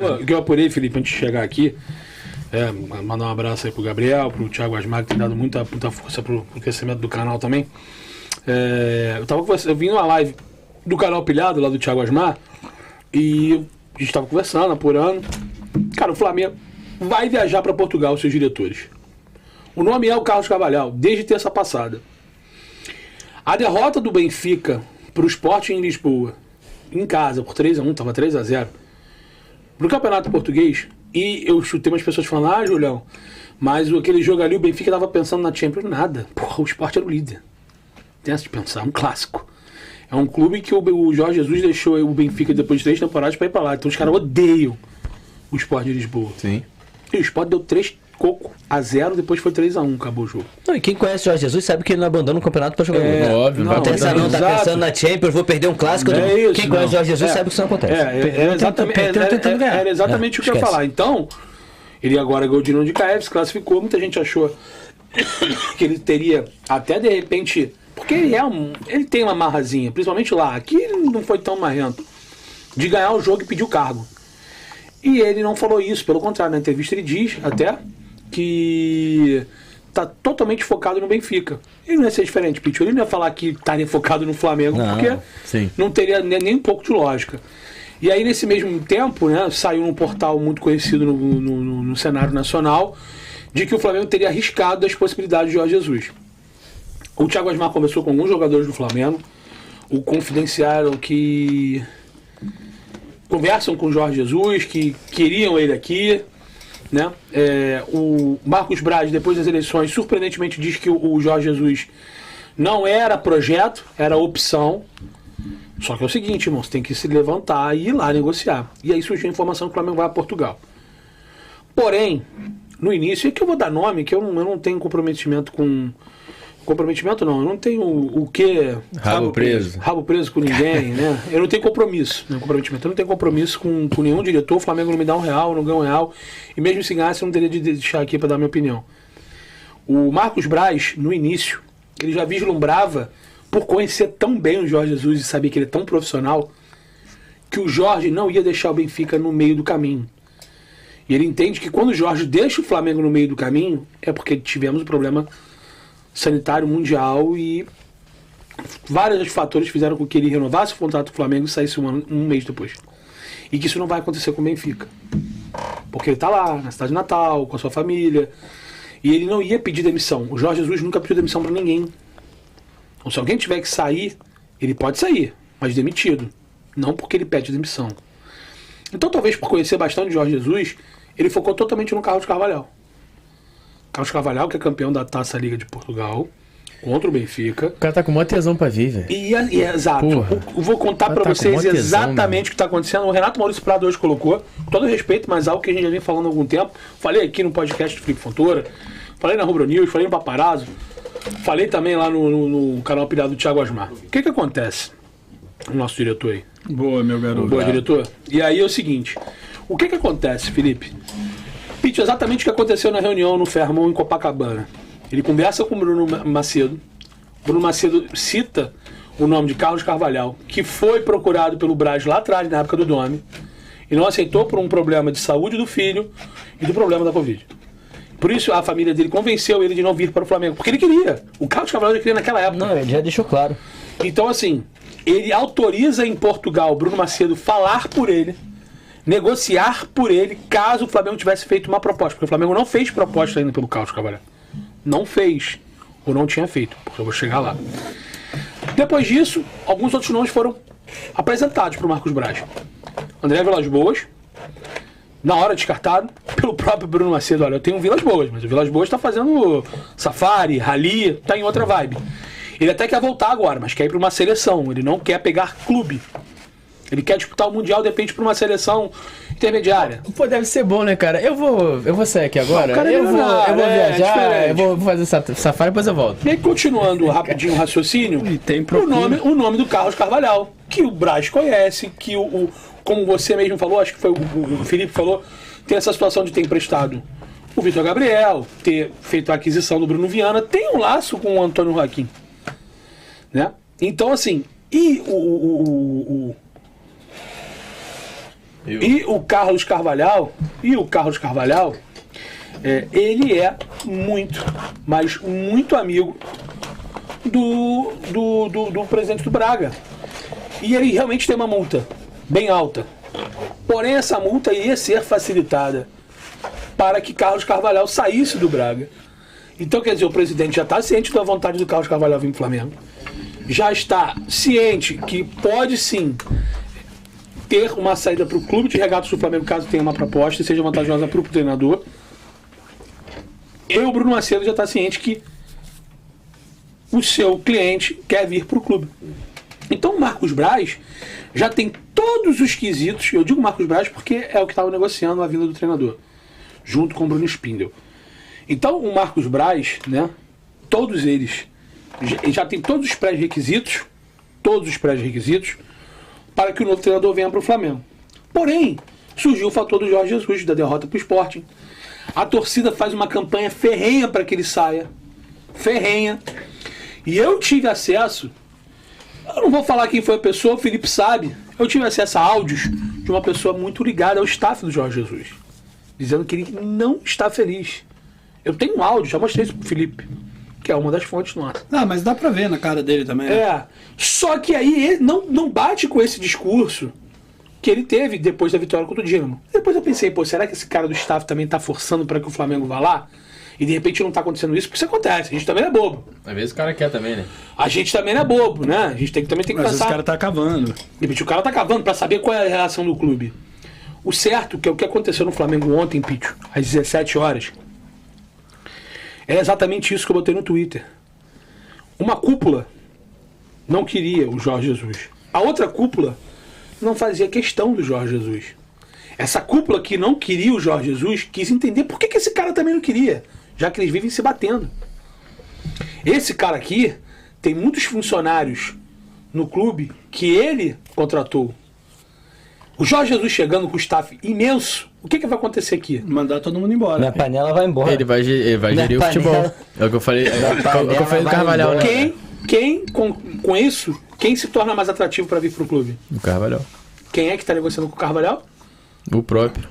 O que eu apurei, Felipe, antes de chegar aqui, mandar um abraço aí pro Gabriel, pro Thiago Asmar, que tem dado muita força pro crescimento do canal também. Eu vim numa live do canal Pilhado, lá do Thiago Asmar, e a gente tava conversando, apurando. Cara, o Flamengo vai viajar para Portugal, seus diretores. O nome é o Carlos Carvalhal, desde terça passada. A derrota do Benfica pro Sport em Lisboa, em casa, por 3-1, tava 3-0, no Campeonato Português, e eu chutei umas pessoas falando, Julião, mas aquele jogo ali, o Benfica tava pensando na Champions, nada. Porra, o Sport era o líder. Tem essa de pensar, um clássico. É um clube que o Jorge Jesus deixou o Benfica depois de 3 temporadas pra ir pra lá. Então os caras odeiam o Sport de Lisboa. Sim. E o Sport deu 3-0, depois foi 3-1, acabou o jogo. Não, e quem conhece o Jorge Jesus sabe que ele não abandona o campeonato pra jogar muito. Óbvio, não tem essa não, tá pensando na Champions, vou perder um clássico. Quem conhece o Jorge Jesus sabe que isso não acontece. Era exatamente o que eu ia falar. Então, ele agora ganhou o Dinamo de Kiev, se classificou, muita gente achou que ele teria até de repente... Porque ele tem uma marrazinha, principalmente lá. Aqui ele não foi tão marrento, de ganhar o jogo e pedir o cargo. E ele não falou isso, pelo contrário, na entrevista ele diz até que tá totalmente focado no Benfica. Ele não ia ser diferente, Pitch. Ele não ia falar que estaria focado no Flamengo, porque não teria nem um pouco de lógica. E aí, nesse mesmo tempo, né, saiu num portal muito conhecido no cenário nacional de que o Flamengo teria arriscado as possibilidades de Jorge Jesus. O Thiago Asmar conversou com alguns jogadores do Flamengo, o confidenciaram que conversam com o Jorge Jesus, que queriam ele aqui, né? O Marcos Braz, depois das eleições, surpreendentemente diz que o Jorge Jesus não era projeto, era opção. Só que é o seguinte, irmão, você tem que se levantar e ir lá negociar. E aí surgiu a informação que o Flamengo vai a Portugal. Porém, no início, é que eu vou dar nome, que eu não tenho comprometimento com... Comprometimento não, eu não tenho o quê? Rabo preso com ninguém, né? Eu não tenho compromisso, né? Comprometimento. Eu não tenho compromisso com nenhum diretor. O Flamengo não me dá R$1, não ganha R$1. E mesmo se ganhasse, eu não teria de deixar aqui para dar minha opinião. O Marcos Braz, no início, ele já vislumbrava, por conhecer tão bem o Jorge Jesus e saber que ele é tão profissional, que o Jorge não ia deixar o Benfica no meio do caminho. E ele entende que quando o Jorge deixa o Flamengo no meio do caminho, é porque tivemos um problema sanitário mundial e vários fatores fizeram com que ele renovasse o contrato do Flamengo e saísse um mês depois. E que isso não vai acontecer com o Benfica. Porque ele está lá, na cidade de Natal, com a sua família. E ele não ia pedir demissão. O Jorge Jesus nunca pediu demissão para ninguém. Então, se alguém tiver que sair, ele pode sair, mas demitido. Não porque ele pede demissão. Então, talvez por conhecer bastante o Jorge Jesus, ele focou totalmente no Carlos Carvalhal. Carlos Carvalhal, que é campeão da Taça Liga de Portugal, contra o Benfica. O cara tá com maior tesão pra vir, velho. Exato. Eu vou contar pra vocês exatamente o que tá acontecendo. O Renato Maurício Prado hoje colocou, com todo respeito, mas algo que a gente já vem falando há algum tempo. Falei aqui no podcast do Felipe Fontoura, falei na Rubro News, falei no Paparazzo, falei também lá no canal Pilhado do Thiago Asmar. O que acontece? O nosso diretor aí. Boa, meu garoto. Boa, diretor. E aí é o seguinte, o que acontece, Felipe? Pitch, exatamente o que aconteceu na reunião no Fairmont em Copacabana. Ele conversa com o Bruno Macedo. Bruno Macedo cita o nome de Carlos Carvalhal, que foi procurado pelo Braz lá atrás, na época do Dome, e não aceitou por um problema de saúde do filho e do problema da Covid. Por isso a família dele convenceu ele de não vir para o Flamengo, porque ele queria. O Carlos Carvalhal ele queria naquela época. Não, ele já deixou claro. Então, assim, ele autoriza em Portugal Bruno Macedo falar por ele, negociar por ele, caso o Flamengo tivesse feito uma proposta. Porque o Flamengo não fez proposta ainda pelo Carlos Carvalhal. Não fez. Ou não tinha feito. Porque eu vou chegar lá. Depois disso, alguns outros nomes foram apresentados para o Marcos Braz. André Vilas Boas, na hora descartado pelo próprio Bruno Macedo. Olha, eu tenho o Vilas Boas, mas o Vilas Boas está fazendo safari, rally, está em outra vibe. Ele até quer voltar agora, mas quer ir para uma seleção. Ele não quer pegar clube. Ele quer disputar o Mundial, de repente, para uma seleção intermediária. Pô, deve ser bom, né, cara? Eu vou sair aqui agora. Não, eu vou viajar, eu vou fazer safari, depois eu volto. E aí, continuando rapidinho o raciocínio, tem o nome do Carlos Carvalhal, que o Braz conhece, que como você mesmo falou, acho que foi o Felipe falou, tem essa situação de ter emprestado o Vitor Gabriel, ter feito a aquisição do Bruno Viana, tem um laço com o Antônio Joaquim. Né? Então, assim, e E o Carlos Carvalhal, ele é muito, mas muito amigo do presidente do Braga. E ele realmente tem uma multa bem alta. Porém, essa multa ia ser facilitada para que Carlos Carvalhal saísse do Braga. Então, quer dizer, o presidente já está ciente da vontade do Carlos Carvalhal vir para o Flamengo. Já está ciente que pode sim ter uma saída para o clube de regatas do Flamengo, caso tenha uma proposta e seja vantajosa para o treinador. E o Bruno Macedo já está ciente que o seu cliente quer vir para o clube. Então o Marcos Braz já tem todos os quesitos. Eu digo Marcos Braz porque é o que estava negociando a vinda do treinador, junto com o Bruno Spindel. Então o Marcos Braz, né, todos eles já tem todos os pré-requisitos para que o novo treinador venha para o Flamengo. Porém, surgiu o fator do Jorge Jesus, da derrota para o Sporting. A torcida faz uma campanha ferrenha para que ele saia. Ferrenha. E eu tive acesso, eu não vou falar quem foi a pessoa, o Felipe sabe, eu tive acesso a áudios de uma pessoa muito ligada ao staff do Jorge Jesus, dizendo que ele não está feliz. Eu tenho um áudio, já mostrei isso pro Felipe, que é uma das fontes nossas. Ah, mas dá pra ver na cara dele também. Só que aí ele não bate com esse discurso que ele teve depois da vitória contra o Dinamo. Depois eu pensei, será que esse cara do staff também tá forçando para que o Flamengo vá lá? E de repente não tá acontecendo isso, porque isso acontece, a gente também é bobo. Às vezes o cara quer também, né? A gente também não é bobo, né? A gente também tem que pensar. Mas o cara tá cavando. De repente o cara tá cavando pra saber qual é a relação do clube. O certo, que é o que aconteceu no Flamengo ontem, Pítio, às 17 horas, é exatamente isso que eu botei no Twitter. Uma cúpula não queria o Jorge Jesus. A outra cúpula não fazia questão do Jorge Jesus. Essa cúpula que não queria o Jorge Jesus quis entender por que esse cara também não queria, já que eles vivem se batendo. Esse cara aqui tem muitos funcionários no clube que ele contratou. O Jorge Jesus chegando com o staff imenso, o que vai acontecer aqui? Mandar todo mundo embora. Minha panela vai embora. Ele vai gerir o futebol. É o que eu falei, do Carvalhal, né? Com isso, quem se torna mais atrativo para vir pro clube? O Carvalhal. Quem é que está negociando com o Carvalhal? O próprio.